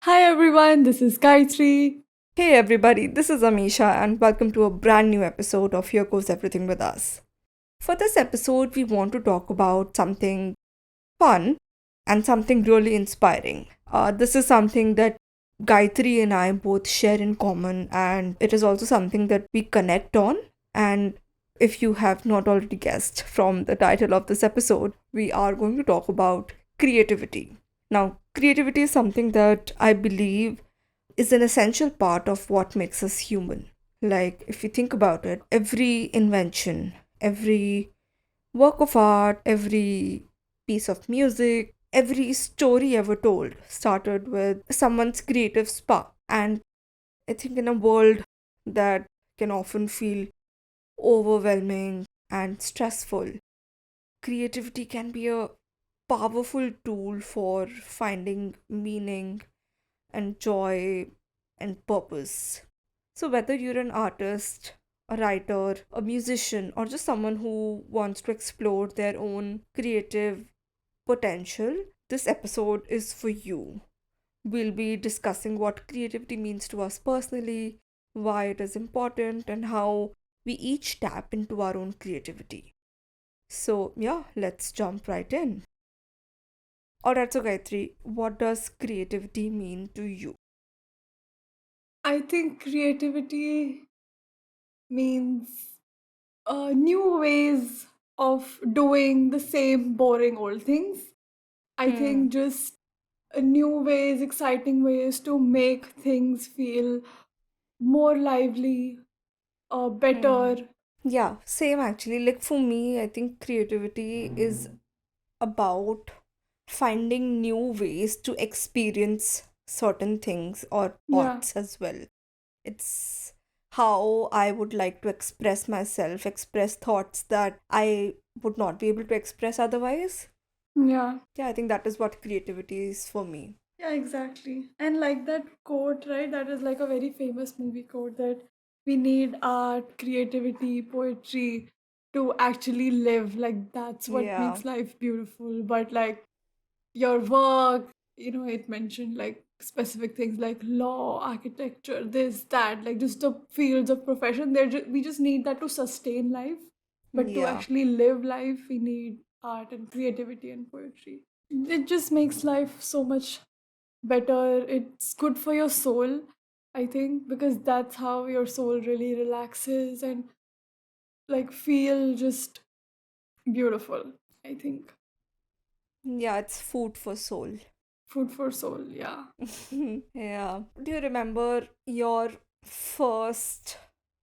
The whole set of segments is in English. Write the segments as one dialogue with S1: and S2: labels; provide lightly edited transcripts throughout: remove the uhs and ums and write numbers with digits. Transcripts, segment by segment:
S1: Hi everyone, this is Gayatri.
S2: Hey everybody, this is Amisha, and welcome to a brand new episode of Here Goes Everything with Us. For this episode, we want to talk about something fun and something really inspiring. This is something that Gayatri and I both share in common, and it is also something that we connect on. And if you have not already guessed from the title of this episode, we are going to talk about creativity. Now, creativity is something that I believe is an essential part of what makes us human. Like, if you think about it, every invention, every work of art, every piece of music, every story ever told started with someone's creative spark. And I think in a world that can often feel overwhelming and stressful, creativity can be a powerful tool for finding meaning and joy and purpose. So, whether you're an artist, a writer, a musician, or just someone who wants to explore their own creative potential, this episode is for you. We'll be discussing what creativity means to us personally, why it is important, and how we each tap into our own creativity. So, yeah, let's jump right in. Alright, so Gayatri, what does creativity mean to you?
S1: I think creativity means new ways of doing the same boring old things. I
S2: Hmm.
S1: think just new ways, exciting ways to make things feel more lively,
S2: Hmm.
S1: better.
S2: Yeah, same actually. Like for me, I think creativity is about finding new ways to experience certain things or
S1: Yeah,
S2: thoughts as well. It's how I would like to express myself, express thoughts that I would not be able to express otherwise.
S1: yeah.
S2: Yeah, I think that is what creativity is for me.
S1: Yeah, exactly. And like that quote, right? That is like a very famous movie quote that we need art, creativity, poetry to actually live. Like that's what
S2: Yeah,
S1: makes life beautiful. But like your work, it mentioned like specific things like law, architecture, this, that, like just the fields of profession. We just need that to sustain life. But to
S2: yeah.
S1: actually live life, we need art and creativity and poetry. It just makes life so much better. It's good for your soul, I think, because that's how your soul really relaxes and like feel just beautiful, I think.
S2: Yeah, it's food for soul.
S1: Food for soul, yeah.
S2: Yeah. Do you remember your first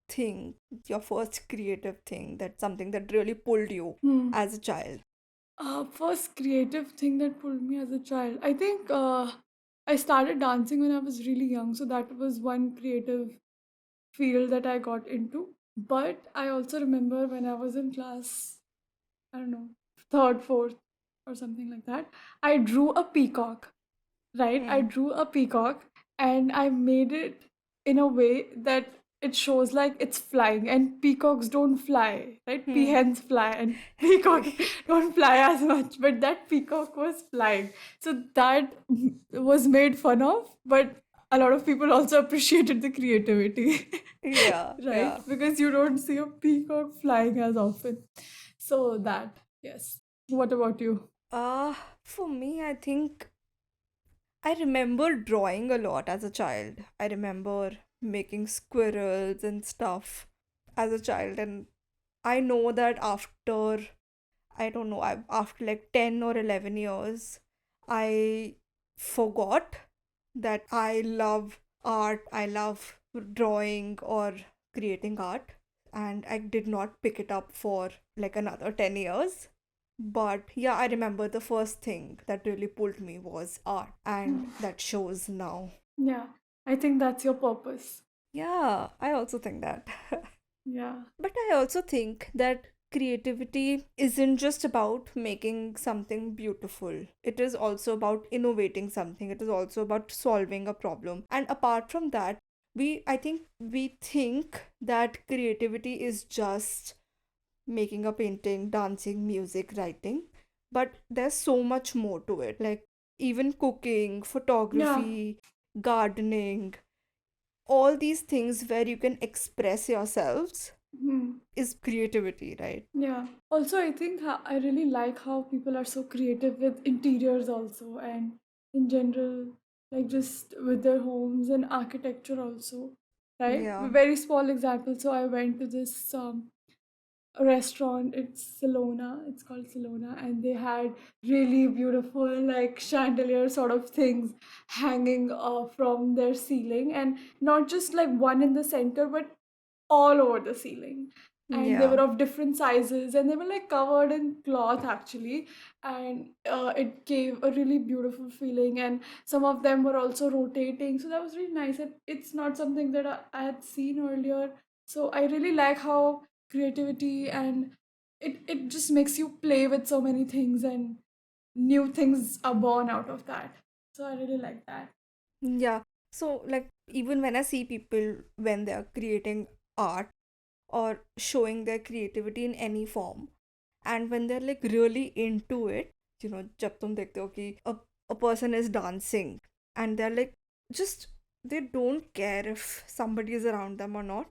S2: thing, your first creative thing, that something that really pulled you
S1: Hmm.
S2: as a child?
S1: First creative thing that pulled me as a child. I think I started dancing when I was really young, so that was one creative field that I got into. But I also remember when I was in class, I don't know, third, fourth, or something like that, I drew a peacock, right? I
S2: Hmm.
S1: drew a peacock and I made it in a way that it shows like it's flying, and peacocks don't fly, right?
S2: Hmm.
S1: Peahens fly and peacock don't fly as much, but that peacock was flying. So that was made fun of, but a lot of people also appreciated the creativity,
S2: Yeah,
S1: right?
S2: yeah.
S1: Because you don't see a peacock flying as often. So that, yes. What about you?
S2: For me, I think I remember drawing a lot as a child. I remember making squirrels and stuff as a child, and I know that after I don't know, after like 10 or 11 years, I forgot that I love art, I love drawing or creating art, and I did not pick it up for like another 10 years. But yeah, I remember the first thing that really pulled me was art, and that shows now.
S1: Yeah, I think that's your purpose.
S2: Yeah, I also think that.
S1: Yeah.
S2: But I also think that creativity isn't just about making something beautiful. It is also about innovating something. It is also about solving a problem. And apart from that, I think that creativity is just making a painting, dancing, music, writing. But there's so much more to it. Like even cooking,
S1: Yeah.
S2: photography, gardening, all these things where you can express yourselves
S1: Hmm.
S2: is creativity, right?
S1: Yeah. Also, I think I really like how people are so creative with interiors also, and in general, like just with their homes and architecture also, right?
S2: Yeah.
S1: Very small example. So I went to this restaurant. It's Salona. It's called Salona, and they had really beautiful like chandelier sort of things hanging from their ceiling, and not just like one in the center, but all over the ceiling. And they
S2: Yeah.
S1: were of different sizes, and they were like covered in cloth actually, and it gave a really beautiful feeling. And some of them were also rotating, so that was really nice. It's not something that I had seen earlier, so I really like how creativity and it just makes you play with so many things, and new things are born out of that. So I really like that.
S2: Yeah. So, like, even when I see people when they are creating art or showing their creativity in any form, and when they're like really into it, जब तुम देखते हो कि a person is dancing and they're like just they don't care if somebody is around them or not,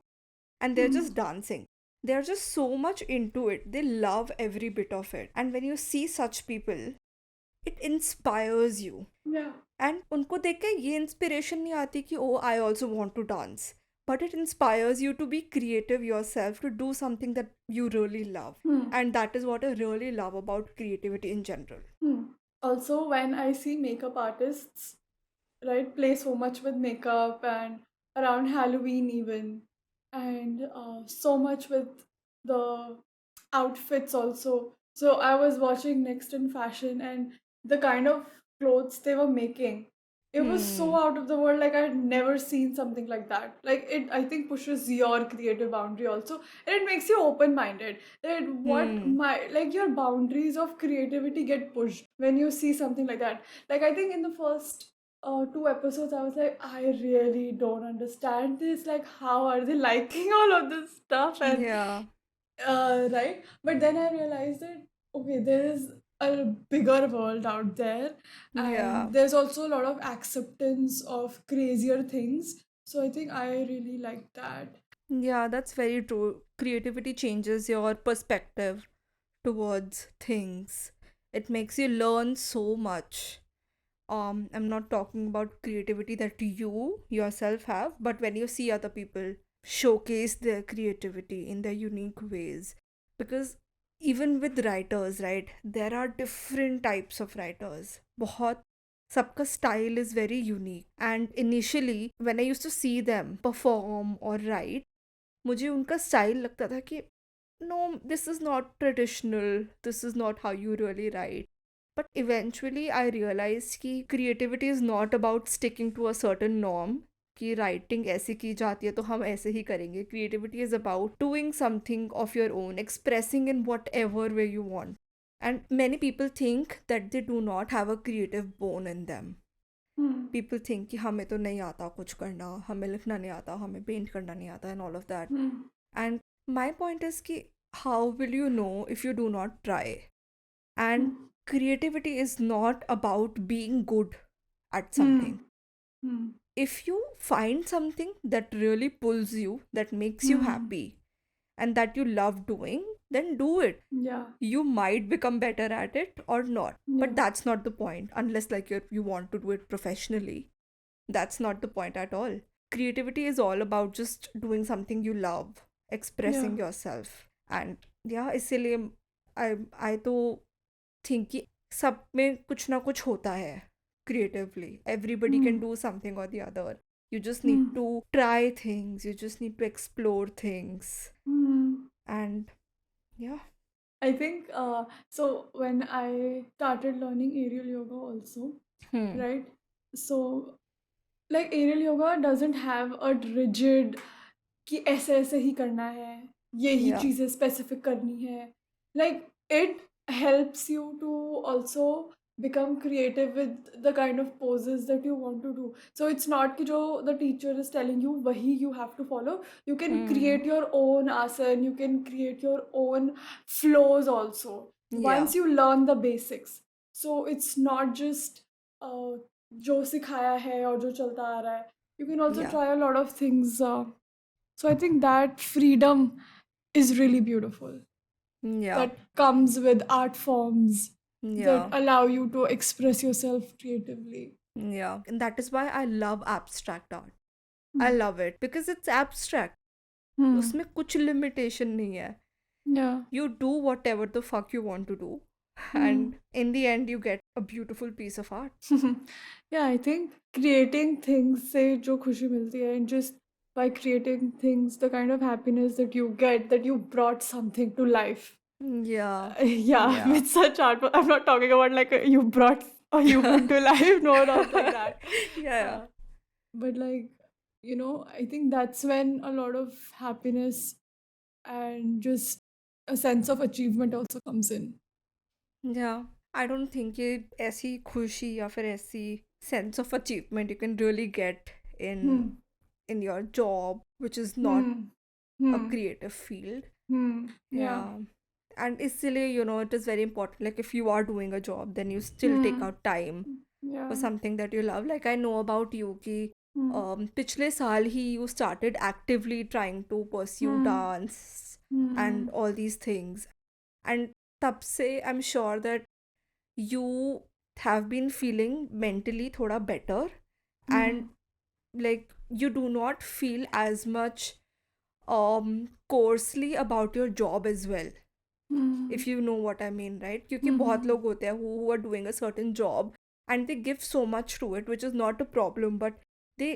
S2: and they're just dancing. They're just so much into it. They love every bit of it. And when you see such people, it inspires you.
S1: Yeah.
S2: And उनको देख के ये inspiration नहीं आती कि oh I also want to dance, but it inspires you to be creative yourself to do something that you really love.
S1: Hmm.
S2: And that is what I really love about creativity in general.
S1: Hmm. Also, when I see makeup artists, right, play so much with makeup and around Halloween even, and so much with the outfits also. So I was watching Next in Fashion, and the kind of clothes they were making, it was so
S2: Hmm.
S1: out of the world. Like I had never seen something like that. Like it, I think pushes your creative boundary also, and it makes you open minded. That what
S2: Hmm.
S1: my like your boundaries of creativity get pushed when you see something like that. Like I think in the first two episodes, I was like, I really don't understand this. Like, how are they liking all of this stuff? And
S2: Yeah.
S1: right, but then I realized that okay, there is a bigger world out there, and
S2: Yeah.
S1: there's also a lot of acceptance of crazier things. So I think I really like that.
S2: Yeah, that's very true. Creativity changes your perspective towards things. It makes you learn so much. I'm not talking about creativity that you yourself have, but when you see other people showcase their creativity in their unique ways. Because even with writers, right, there are different types of writers. बहुत सबका style is very unique. And initially, when I used to see them perform or write, मुझे उनका style लगता था कि no, this is not traditional, this is not how you really write. But eventually I realized कि creativity is not about sticking to a certain norm, कि writing ऐसे की जाती है तो हम ऐसे ही करेंगे. Creativity is about doing something of your own, expressing in whatever way you want. And many people think that they do not have a creative bone in them.
S1: Hmm.
S2: People think कि हमें तो नहीं आता कुछ करना, हमें लिखना नहीं आता, हमें पेंट करना नहीं आता and all of that.
S1: Hmm.
S2: And my point is कि how will you know if you do not try? And
S1: Hmm.
S2: creativity is not about being good at something.
S1: Hmm. Hmm.
S2: If you find something that really pulls you, that makes you
S1: Hmm.
S2: happy, and that you love doing, then do it.
S1: Yeah.
S2: You might become better at it or not, but
S1: Yeah.
S2: that's not the point, unless like you want to do it professionally. That's not the point at all. Creativity is all about just doing something you love,
S1: Yeah.
S2: expressing yourself. And yeah, इसीलिए I तो think कि सब में कुछ ना कुछ होता है creatively. Everybody can
S1: Hmm.
S2: do something or the other. You just need
S1: Hmm.
S2: to try things. You just need to explore things.
S1: Hmm.
S2: And yeah.
S1: I think so. When I started learning aerial yoga, also,
S2: Hmm.
S1: right? So like aerial yoga doesn't have a rigid कि ऐसे ऐसे ही करना है, यही
S2: Yeah.
S1: चीज़ें specific करनी है. Like it helps you to also become creative with the kind of poses that you want to do. So it's not कि जो the teacher is telling you वही you have to follow. You can
S2: Hmm.
S1: create your own asana, you can create your own flows also
S2: Yeah.
S1: once you learn the basics. So it's not just uh, जो सिखाया है और जो चलता आ रहा है. You can also
S2: Yeah.
S1: try a lot of things. So I think that freedom is really beautiful.
S2: Yeah.
S1: That comes with art forms that
S2: Yeah.
S1: allow you to express yourself creatively.
S2: Yeah. And that is why I love abstract art. I
S1: Hmm.
S2: love it because it's abstract.
S1: Hmm.
S2: उसमें कुछ limitation नहीं है.
S1: Yeah.
S2: You do whatever the fuck you want to do.
S1: Hmm.
S2: And in the end, you get a beautiful piece of art.
S1: Yeah, I think creating things से जो खुशी मिलती है, and just by creating things, the kind of happiness that you get, that you brought something to life.
S2: Yeah.
S1: Yeah,
S2: Yeah.
S1: with such art. I'm not talking about like you brought a human to life. No, not like that.
S2: Yeah.
S1: Uh, but like, I think that's when a lot of happiness and just a sense of achievement also comes in.
S2: Yeah. I don't think ये ऐसी खुशी या फिर ऐसी sense of achievement you can really get
S1: Hmm.
S2: in your job, which is not
S1: Hmm.
S2: a
S1: Hmm.
S2: creative field.
S1: Hmm. Yeah.
S2: Yeah. And इसलिए, it is very important. Like if you are doing a job, then you still take
S1: Hmm.
S2: out time for
S1: Yeah.
S2: something that you love. Like I know about you कि
S1: Hmm.
S2: पिछले साल ही you started actively trying to pursue
S1: Hmm.
S2: dance and
S1: Hmm.
S2: all these things. And तब से I'm sure that you have been feeling mentally थोड़ा better, and
S1: Hmm.
S2: like you do not feel as much coarsely about your job as well,
S1: Hmm.
S2: if you know what I mean, right? क्योंकि बहुत
S1: Hmm.
S2: लोग होते हैं who are doing a certain job and they give so much to it, which is not a problem, but they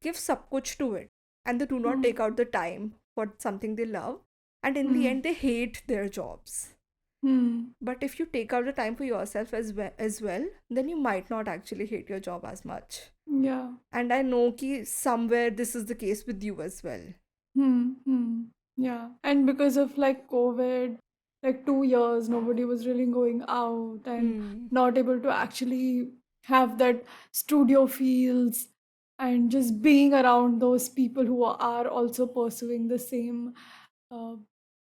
S2: give सब कुछ to it and they do not
S1: Hmm.
S2: take out the time for something they love, and in the
S1: Hmm.
S2: end they hate their jobs.
S1: Hmm.
S2: But if you take out the time for yourself as well, then you might not actually hate your job as much.
S1: Yeah.
S2: And I know कि somewhere this is the case with you as well.
S1: Hmm. Hmm. Yeah. And because of like COVID, like 2 years, nobody was really going out and
S2: Hmm.
S1: not able to actually have that studio feels and just being around those people who are also pursuing the same uh,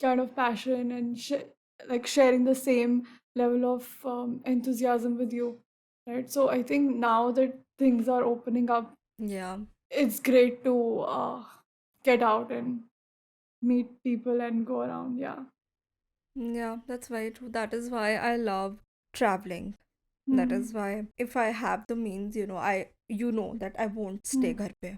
S1: kind of passion and like sharing the same level of enthusiasm with you, right? So I think now that things are opening up,
S2: Yeah.
S1: it's great to get out and meet people and go around. Yeah.
S2: Yeah, that's very true. That is why I love traveling. That
S1: Hmm.
S2: is why if I have the means, I that I won't stay
S1: Hmm.
S2: घर पे.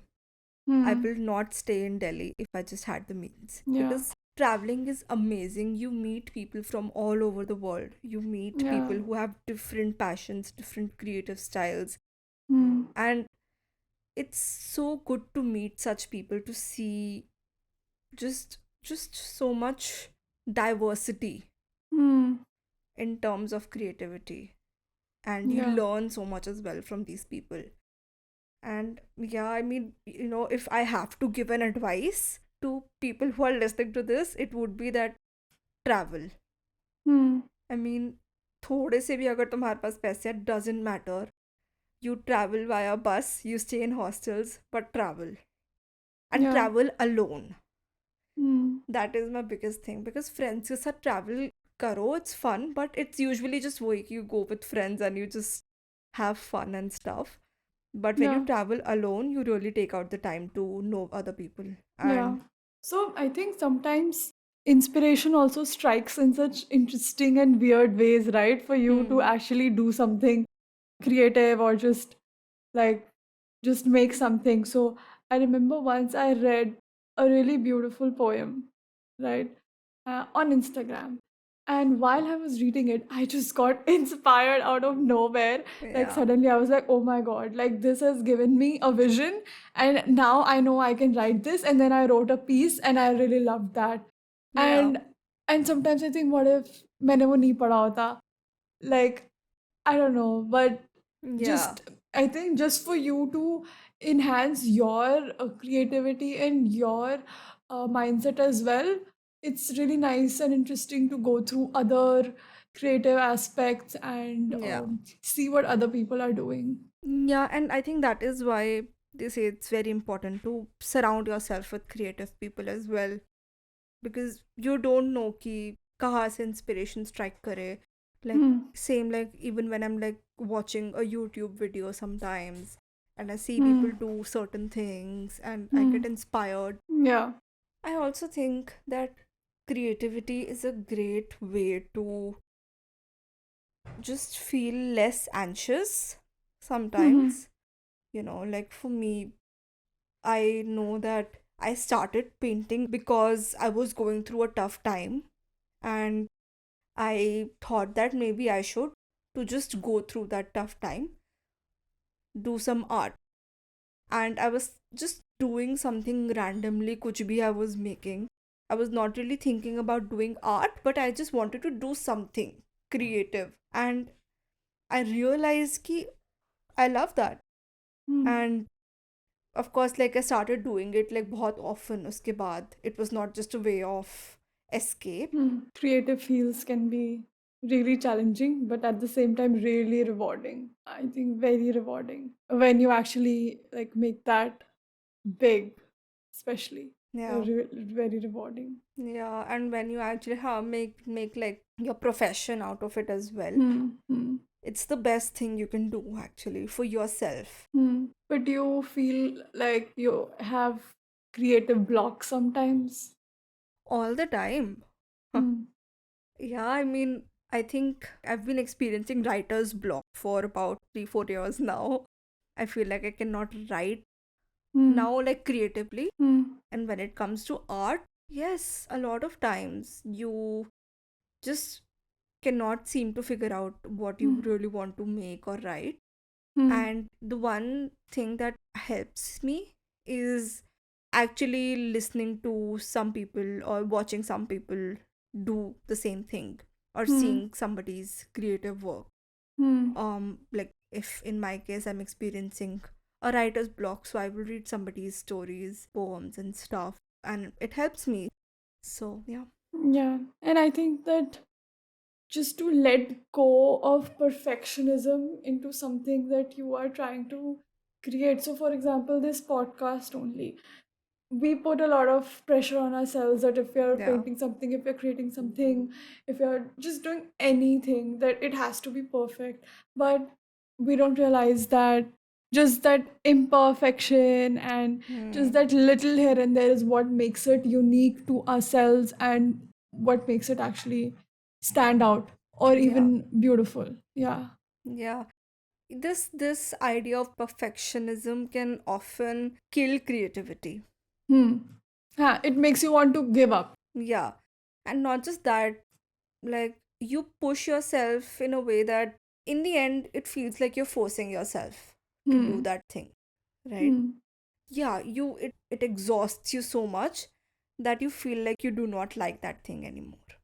S2: I
S1: Hmm.
S2: will not stay in Delhi if I just had the means.
S1: Yeah.
S2: Because traveling is amazing. You meet people from all over the world. You meet
S1: Yeah.
S2: people who have different passions, different creative styles.
S1: Hmm.
S2: And it's so good to meet such people, to see just so much diversity
S1: Hmm.
S2: in terms of creativity. And you
S1: Yeah.
S2: learn so much as well from these people. And yeah, I mean, if I have to give an advice to people who are listening to this, it would be that travel.
S1: Hmm.
S2: I mean, थोड़े से भी अगर तुम्हारे पास पैसे हैं, doesn't matter. You travel via bus, you stay in hostels, but travel. And
S1: Yeah.
S2: travel alone.
S1: Hmm.
S2: That is my biggest thing, because friends के साथ travel करो, it's fun, but it's usually just वही कि you go with friends and you just have fun and stuff. But when you
S1: Yeah.
S2: travel alone, you really take out the time to know other people.
S1: Yeah.
S2: And
S1: So I think sometimes inspiration also strikes in such interesting and weird ways, right? For you to
S2: hmm,
S1: actually do something creative or like just make something. So I remember once I read a really beautiful poem, right, on Instagram. And while I was reading it, I just got inspired out of nowhere. Like
S2: yeah,
S1: suddenly I was like, oh my God, like this has given me a vision. And now I know I can write this. And then I wrote a piece and I really loved that.
S2: yeah,
S1: And and sometimes I think, what if मैंने वो नहीं पढ़ा होता? Like I don't know, but
S2: yeah,
S1: just I think just for you to enhance your creativity and your mindset as well, it's really nice and interesting to go through other creative aspects and
S2: yeah.
S1: see what other people are doing.
S2: Yeah, and I think that is why they say it's very important to surround yourself with creative people as well, because you don't know कि कहाँ से inspiration strike करे. Like,
S1: Hmm.
S2: same, like, even when I'm like watching a YouTube video sometimes and I see people
S1: Hmm.
S2: do certain things and I
S1: Hmm.
S2: get inspired.
S1: Yeah.
S2: I also think that creativity is a great way to just feel less anxious
S1: Hmm.
S2: sometimes. Like for me, I know that I started painting because I was going through a tough time, and I thought that maybe I should, to just go through that tough time, do some art. And I was just doing something randomly, kuch bhi I was making. I was not really thinking about doing art, but I just wanted to do something creative. And I realized ki I love that.
S1: Hmm.
S2: And of course, like, I started doing it like बहुत often uske baad. It was not just a way of escape.
S1: Hmm. Creative fields can be really challenging, but at the same time, really rewarding. I think very rewarding when you actually like make that big, especially.
S2: Yeah.
S1: Very rewarding.
S2: Yeah, and when you actually have make like your profession out of it as well,
S1: Hmm. Hmm.
S2: it's the best thing you can do actually for yourself.
S1: Hmm. But do you feel like you have creative blocks sometimes?
S2: All the time.
S1: Hmm.
S2: Yeah, I mean, I think I've been experiencing writer's block for about 3-4 years now. I feel like I cannot write
S1: Hmm.
S2: now, like, creatively.
S1: Hmm.
S2: And when it comes to art, yes, a lot of times you just cannot seem to figure out what you
S1: Hmm.
S2: really want to make or write.
S1: Hmm.
S2: And the one thing that helps me is actually listening to some people or watching some people do the same thing, or
S1: Hmm.
S2: seeing somebody's creative work.
S1: Hmm.
S2: Like, if in my case I'm experiencing a writer's block, so I will read somebody's stories, poems, and stuff, and it helps me. So, yeah.
S1: Yeah, and I think that just to let go of perfectionism into something that you are trying to create. So, for example, this podcast only, we put a lot of pressure on ourselves that if you're
S2: Yeah.
S1: painting something, if you're creating something, if you're just doing anything, that it has to be perfect. But we don't realize that just that imperfection and just
S2: Hmm.
S1: that little here and there is what makes it unique to ourselves and what makes it actually stand out or
S2: Yeah.
S1: even beautiful. Yeah.
S2: Yeah. This idea of perfectionism can often kill creativity.
S1: Hmm. It makes you want to give up.
S2: Yeah. And not just that, like, you push yourself in a way that in the end it feels like you're forcing yourself to do
S1: Hmm.
S2: that thing, right?
S1: Hmm.
S2: Yeah, it exhausts you so much that you feel like you do not like that thing anymore.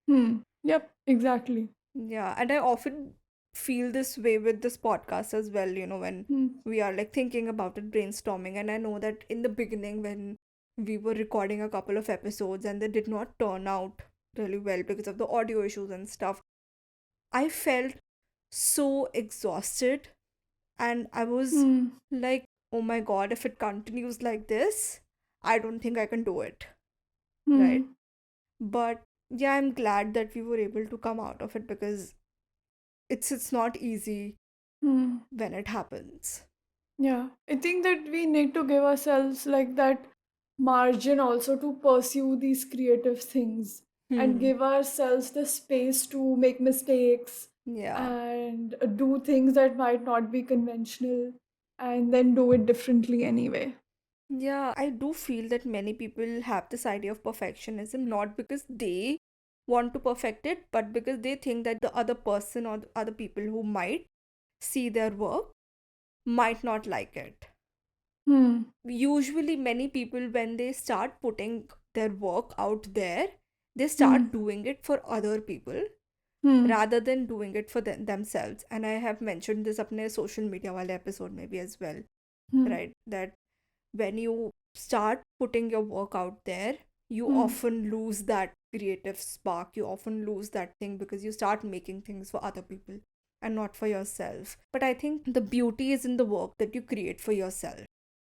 S1: Hmm. Yep. Exactly.
S2: Yeah, and I often feel this way with this podcast as well, when
S1: Hmm.
S2: we are like thinking about it, brainstorming. And I know that in the beginning, when we were recording a couple of episodes and they did not turn out really well because of the audio issues and stuff, I felt so exhausted, and I was
S1: Hmm.
S2: like, oh my god, if it continues like this, I don't think I can do it, right?
S1: Hmm.
S2: But yeah, I'm glad that we were able to come out of it, because it's not easy
S1: Hmm.
S2: when it happens.
S1: Yeah, I think that we need to give ourselves like that margin also to pursue these creative things and
S2: Hmm.
S1: give ourselves the space to make mistakes
S2: Yeah.
S1: and do things that might not be conventional and then do it differently anyway.
S2: Yeah, I do feel that many people have this idea of perfectionism not because they want to perfect it, but because they think that the other person or the other people who might see their work might not like it.
S1: Hmm.
S2: Usually, many people, when they start putting their work out there, they
S1: Hmm.
S2: start doing it for other people
S1: Hmm.
S2: rather than doing it for themselves. And I have mentioned this apne social media wale episode maybe as well,
S1: Hmm.
S2: right? That when you start putting your work out there, you
S1: Hmm.
S2: often lose that creative spark. You often lose that thing because you start making things for other people and not for yourself. But I think the beauty is in the work that you create for yourself,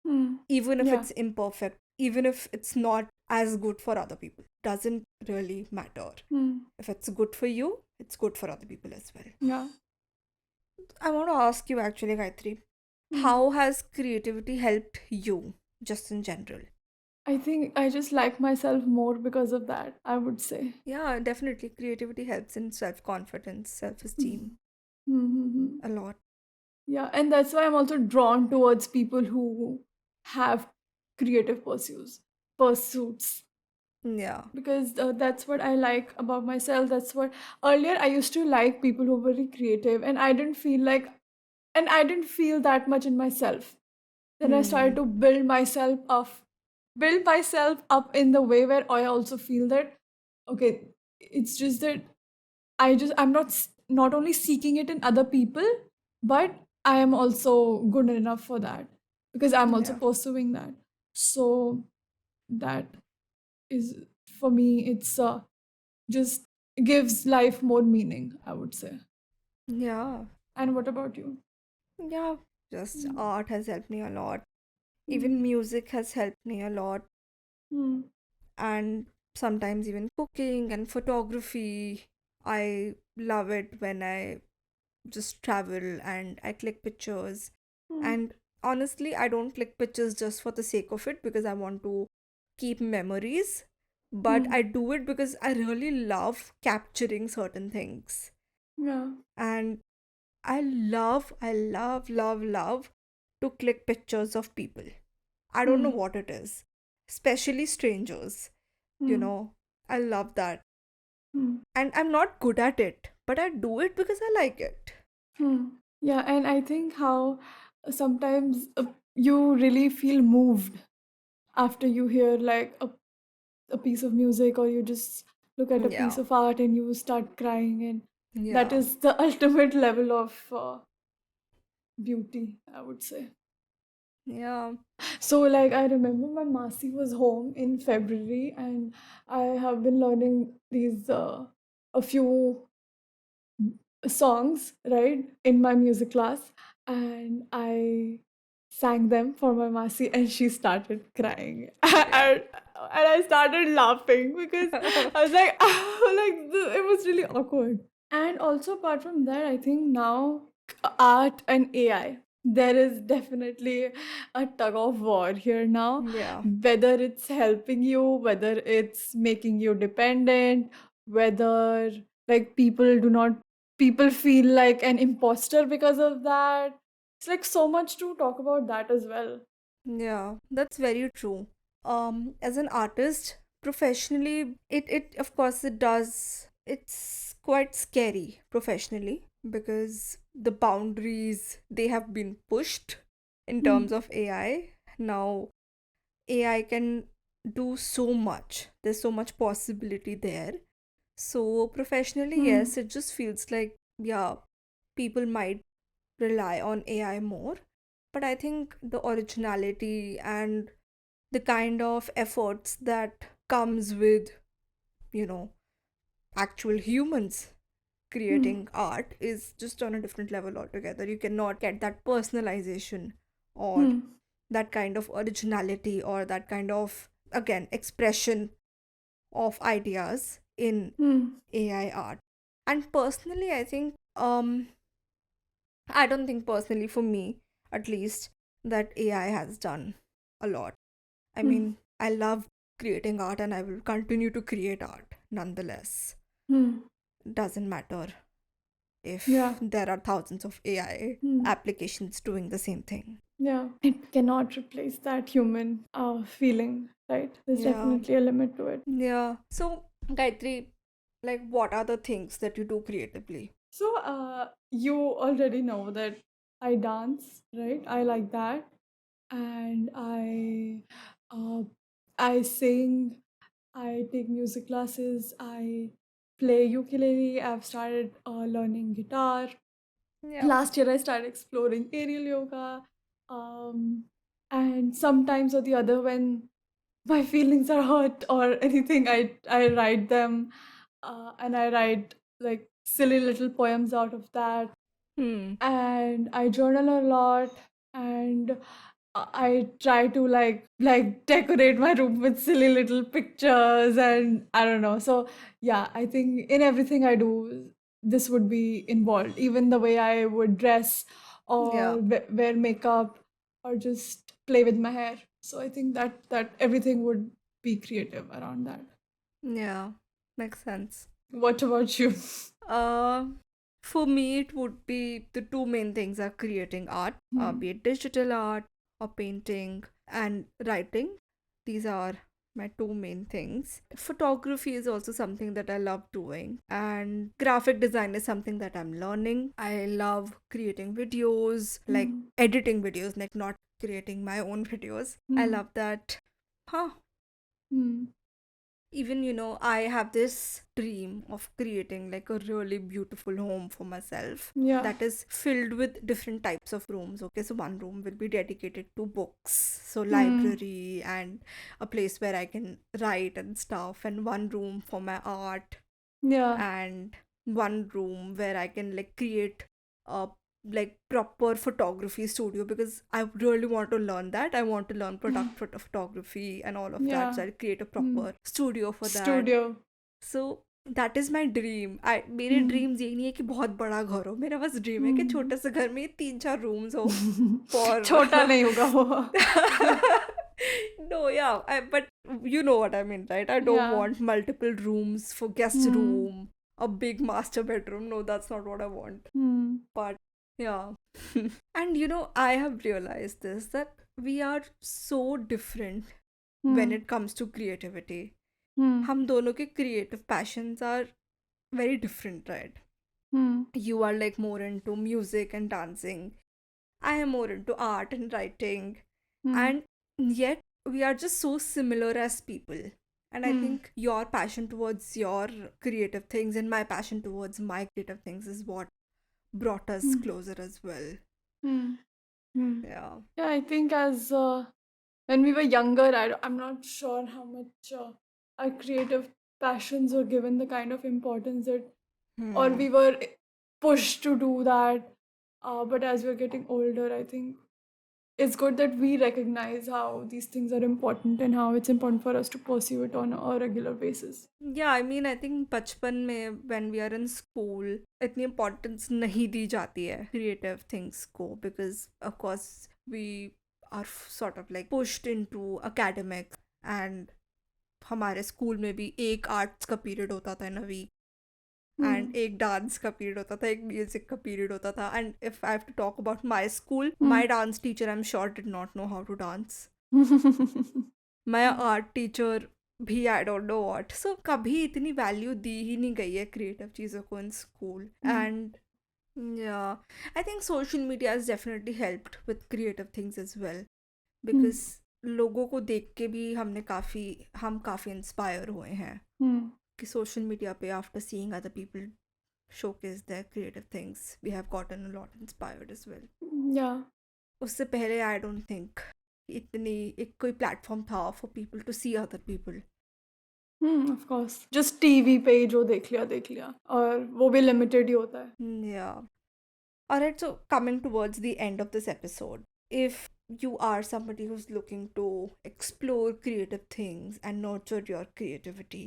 S1: Hmm.
S2: even if
S1: Yeah.
S2: it's imperfect, even if it's not as good for other people. Doesn't really matter.
S1: Hmm.
S2: If it's good for you, it's good for other people as well.
S1: Yeah.
S2: I want to ask you actually, Gayatri,
S1: Mm.
S2: how has creativity helped you just in general?
S1: I think I just like myself more because of that, I would say.
S2: Yeah, definitely. Creativity helps in self confidence, self esteem
S1: Mm-hmm.
S2: a lot.
S1: Yeah, and that's why I'm also drawn towards people who have creative pursuits,
S2: Yeah.
S1: because that's what I like about myself. That's what earlier I used to like people who were very creative, and I didn't feel that much in myself. Then I started
S2: Hmm.
S1: to build myself up in the way where I also feel that okay, it's just that I'm not only seeking it in other people, but I am also good enough for that because I'm also
S2: Yeah.
S1: pursuing that. So that is, for me, it's just gives life more meaning, I would say.
S2: Yeah.
S1: And what about you?
S2: Yeah. Just
S1: Mm,
S2: art has helped me a lot.
S1: mm,
S2: Even music has helped me a lot.
S1: mm,
S2: And sometimes even cooking and photography. I love it when I just travel and I click pictures.
S1: mm,
S2: And honestly, I don't click pictures just for the sake of it because I want to keep memories, but
S1: mm.
S2: I do it because I really love capturing certain things.
S1: Yeah.
S2: And I love to click pictures of people. I don't know
S1: Mm,
S2: what it is, especially strangers. You
S1: mm,
S2: know, I love that.
S1: mm,
S2: And I'm not good at it, but I do it because I like it.
S1: mm. Yeah, and I think how sometimes you really feel moved after you hear like a piece of music, or you just look at a piece
S2: Yeah,
S1: of art and you start crying, and that
S2: yeah,
S1: is the ultimate level of beauty, I would say.
S2: yeah,
S1: So like I remember my Masi was home in February, and I have been learning these a few songs, right, in my music class, and I sang them for my Masi, and she started crying.
S2: yeah.
S1: And I started laughing because I was like, it was really awkward. And also, apart from that, I think now art and AI, there is definitely a tug of war here now.
S2: Yeah,
S1: Whether it's helping you, whether it's making you dependent, whether like people feel like an imposter because of that. It's like so much to talk about that as well.
S2: yeah, that's very true. As an artist, professionally, it of course it does. It's quite scary professionally because the boundaries they have been pushed in
S1: Hmm.
S2: terms of AI. Now AI can do so much. There's so much possibility there. So professionally,
S1: Hmm.
S2: yes, it just feels like yeah, people might rely on AI more. But I think the originality and the kind of efforts that comes with, you know, actual humans
S1: Hmm.
S2: creating art is just on a different level altogether. You cannot get that personalization or
S1: Hmm.
S2: that kind of originality or that kind of, again, expression of ideas in
S1: Hmm.
S2: AI art. And personally, I don't think personally for me, at least, that AI has done a lot. I
S1: Hmm.
S2: mean, I love creating art and I will continue to create art nonetheless.
S1: Hmm.
S2: Doesn't matter
S1: Yeah.
S2: if there are thousands of AI
S1: Hmm.
S2: applications doing the same thing.
S1: Yeah. It cannot replace that human feeling, right? There's
S2: Yeah,
S1: definitely a limit to it.
S2: yeah. So, Gayatri, like, what are the things that you do creatively?
S1: So, you already know that I dance, right? I like that, and uh, I sing. I take music classes. I play ukulele. I've started learning guitar.
S2: Yeah.
S1: Last year, I started exploring aerial yoga, um, and sometimes or the other, when my feelings are hurt or anything, I write them, and I write like silly little poems out of that,
S2: Hmm.
S1: and I journal a lot, and I try to like decorate my room with silly little pictures, and I don't know. So yeah, I think in everything I do, this would be involved. Even the way I would dress or
S2: Yeah.
S1: wear makeup or just play with my hair. So I think that everything would be creative around that.
S2: Yeah. Makes sense.
S1: What about you?
S2: Uh, for me, it would be the two main things are creating art,
S1: Hmm.
S2: be it digital art or painting and writing. These are my two main things. Photography is also something that I love doing, and graphic design is something that I'm learning. I love creating videos, like
S1: Hmm.
S2: editing videos, like not creating my own videos. I
S1: Hmm.
S2: love that. Huh.
S1: Hmm.
S2: Even, I have this dream of creating like a really beautiful home for myself
S1: Yeah.
S2: that is filled with different types of rooms. Okay, so one room will be dedicated to books, so
S1: Hmm.
S2: library and a place where I can write and stuff, and one room for my art,
S1: Yeah.
S2: and one room where I can like create a like proper photography studio, because I really want to learn that. I want to learn photography and all of that.
S1: Yeah.
S2: So I'll create a
S1: Hmm.
S2: proper studio for that.
S1: Studio.
S2: So that is my dream. मेरे
S1: Hmm.
S2: Dreams यही नहीं है कि बहुत बड़ा घर हो, मेरा बस ड्रीम है कि
S1: Hmm.
S2: छोटे से घर में 3-4 रूम्स हो for
S1: छोटा नहीं होगा वो.
S2: no, yeah, but you know what I mean, right? I don't
S1: Yeah.
S2: want multiple rooms for guest
S1: Hmm.
S2: room, a big master bedroom. No, that's not what I want.
S1: Hmm.
S2: But yeah. And I have realized this, that we are so different when
S1: Hmm.
S2: it comes to creativity.
S1: Hmm.
S2: हम दोनों के creative passions are very different, right?
S1: Hmm.
S2: You are like more into music and dancing. I am more into art and writing.
S1: Hmm.
S2: And yet, we are just so similar as people. And I
S1: Hmm.
S2: think your passion towards your creative things and my passion towards my creative things is what brought us
S1: Hmm.
S2: closer as well.
S1: Hmm. Hmm.
S2: Yeah.
S1: Yeah, I think as when we were younger, I'm not sure how much our creative passions were given the kind of importance that, or
S2: Hmm.
S1: we were pushed to do that. But as we're getting older, I think it's good that we recognize how these things are important and how it's important for us to pursue it on a regular basis.
S2: Yeah, I mean, I think बचपन में when we are in school इतनी importance नहीं दी जाती है creative things को, because of course we are sort of like pushed into academics, and हमारे school में भी एक आर्ट्स का पीरियड होता था in a week, and
S1: Hmm.
S2: एक डांस का पीरियड होता था, एक म्यूजिक का पीरियड होता था. And if I have to talk about my school,
S1: Hmm.
S2: My dance teacher I am sure did not know how to dance.
S1: Hmm.
S2: My art teacher भी I don't know what. So कभी इतनी value दी ही नहीं गई है creative चीज़ों को in school.
S1: Hmm.
S2: And yeah, I think social media has definitely helped with creative things as well,
S1: Hmm.
S2: because लोगों को देख के भी हम काफ़ी इंस्पायर हुए हैं
S1: Hmm.
S2: कि सोशल मीडिया पे after seeing other people showcase their creative things, we have gotten a lot inspired as well.
S1: Yeah.
S2: उससे पहले आई डोंट थिंक इतनी एक कोई प्लेटफॉर्म था for people to see other people.
S1: Of course. Just TV पे जो देख लिया और वो भी लिमिटेड ही होता है.
S2: Yeah. Alright, so coming towards the end of this episode, if you are somebody who's looking to explore creative things and nurture your creativity,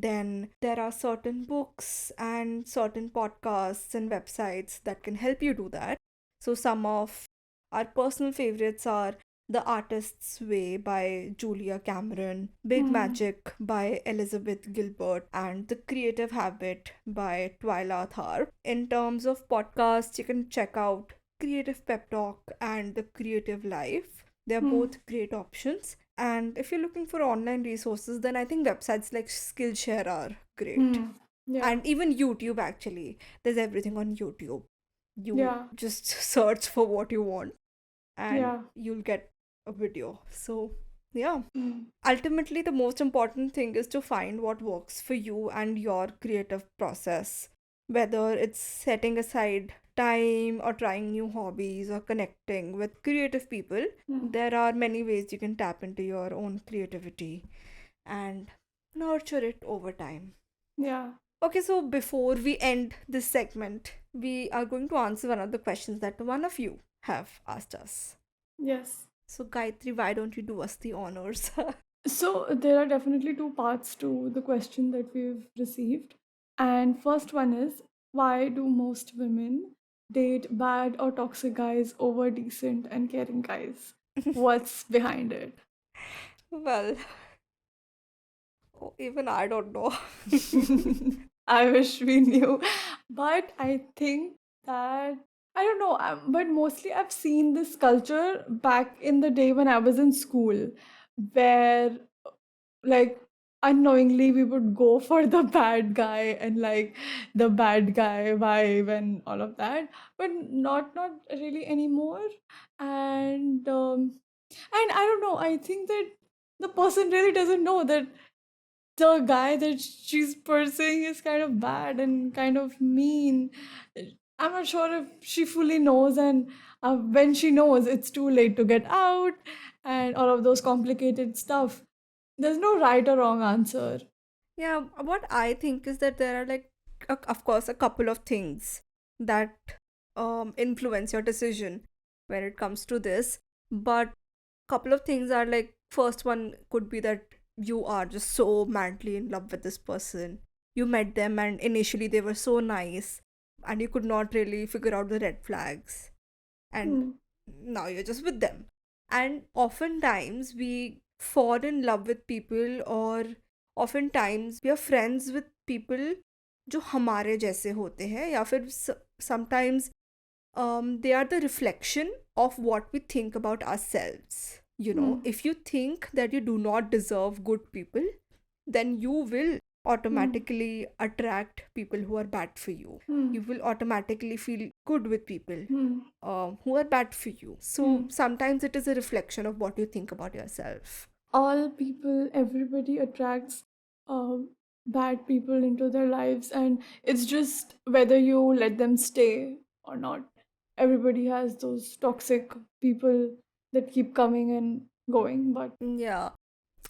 S2: then there are certain books and certain podcasts and websites that can help you do that. So, some of our personal favorites are The Artist's Way by Julia Cameron, Big
S1: Hmm.
S2: Magic by Elizabeth Gilbert, and The Creative Habit by Twyla Tharp. In terms of podcasts, you can check out Creative Pep Talk and The Creative Life. They're
S1: Hmm.
S2: both great options. And if you're looking for online resources, then I think websites like Skillshare are great.
S1: Hmm. Yeah.
S2: And even YouTube, actually. There's everything on YouTube. You
S1: Yeah.
S2: just search for what you want and
S1: Yeah.
S2: you'll get a video. So, yeah.
S1: Hmm.
S2: Ultimately, the most important thing is to find what works for you and your creative process. Whether it's setting aside time or trying new hobbies or connecting with creative people,
S1: Hmm.
S2: there are many ways you can tap into your own creativity and nurture it over time.
S1: Yeah.
S2: Okay, so before we end this segment, we are going to answer one of the questions that one of you have asked us.
S1: Yes.
S2: So, Gayatri, why don't you do us the honors?
S1: So there are definitely two parts to the question that we've received. And first one is, Why do most women date bad or toxic guys over decent and caring guys? What's behind it?
S2: Well, even I don't know.
S1: I wish we knew. But I think that, I don't know, but mostly I've seen this culture back in the day when I was in school, where like unknowingly we would go for the bad guy and like the bad guy vibe and all of that, but not really anymore. And I don't know, I think that the person really doesn't know that the guy that she's pursuing is kind of bad and kind of mean. I'm not sure if she fully knows, and when she knows, it's too late to get out, and all of those complicated stuff. There's no right or wrong answer.
S2: Yeah, what I think is that there are like, of course, a couple of things that influence your decision when it comes to this. But couple of things are like, first one could be that you are just so madly in love with this person. You met them and initially they were so nice, and you could not really figure out the red flags, and
S1: Hmm.
S2: now you're just with them. And oftentimes we fall in love with people, or oftentimes we are friends with people जो हमारे जैसे होते हैं, या फिर sometimes they are the reflection of what we think about ourselves. You know,
S1: Hmm.
S2: if you think that you do not deserve good people, then you will
S1: Hmm.
S2: automatically attract people who are bad for you.
S1: Hmm.
S2: You will automatically feel good with people
S1: Hmm.
S2: who are bad for you. So
S1: Hmm.
S2: sometimes it is a reflection of what you think about yourself.
S1: All people, everybody attracts um, bad people into their lives, and it's just whether you let them stay or not. Everybody has those toxic people that keep coming and going. But
S2: Yeah.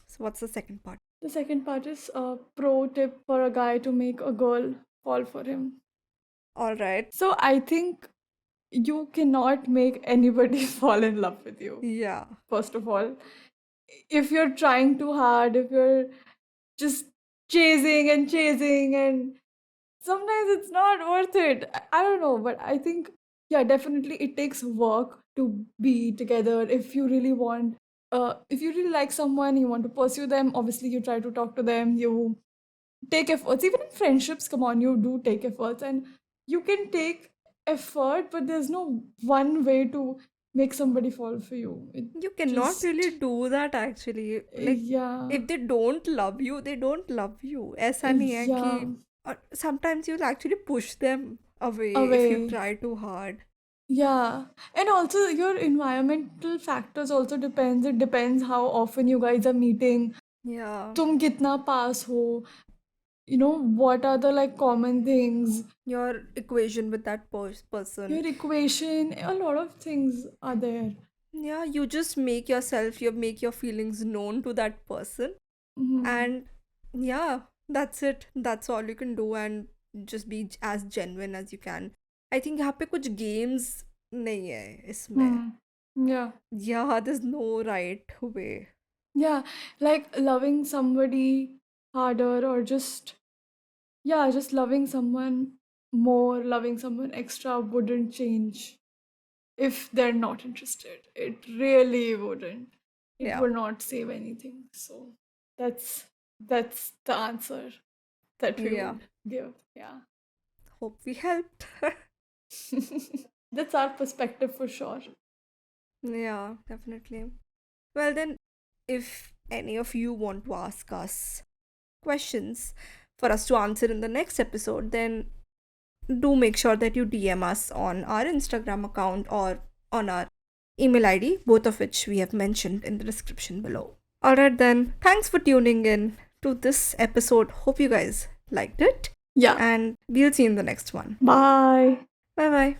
S2: So what's the second part?
S1: the second part is a pro tip for a guy to make a girl fall for him.
S2: All right.
S1: So I think you cannot make anybody fall in love with you,
S2: Yeah.
S1: first of all. If you're trying too hard, if you're just chasing and sometimes it's not worth it. I don't know, but I think, yeah, definitely it takes work to be together. If you really like someone, you want to pursue them, obviously you try to talk to them, you take efforts. Even in friendships, come on, you do take efforts, and you can take effort, but there's no one way to make somebody fall for you. It
S2: You cannot really
S1: just,
S2: do that actually. Like,
S1: yeah,
S2: if they don't love you, they don't love you. ऐसा नहीं है कि,
S1: yeah,
S2: और sometimes you'll actually push them away if you
S1: away.
S2: try too hard.
S1: Yeah, and also your environmental factors also depends. It depends how often you guys are meeting.
S2: Yeah.
S1: तुम कितना पास हो? What are the like common things?
S2: Your equation with that person.
S1: Your equation, a lot of things are there.
S2: Yeah, you just make yourself, you make your feelings known to that person.
S1: Mhm.
S2: And yeah, that's it. That's all you can do, and just be as genuine as you can. I think यहाँ पे कुछ games नहीं है इसमें.
S1: Hmm. Yeah.
S2: Yeah, there's no right way.
S1: Yeah. Like loving somebody harder, or just loving someone more, loving someone extra wouldn't change if they're not interested. It really wouldn't. It
S2: Yeah,
S1: would not save anything. So that's that's the answer that we
S2: yeah.
S1: would give. Yeah.
S2: Hope we helped.
S1: That's our perspective for sure.
S2: Yeah, definitely. Well, then, if any of you want to ask us questions for us to answer in the next episode, then do make sure that you DM us on our Instagram account or on our email ID, both of which we have mentioned in the description below. Alright, then, thanks for tuning in to this episode. Hope you guys liked it,
S1: Yeah.
S2: and we'll see you in the next one.
S1: Bye.
S2: Bye bye.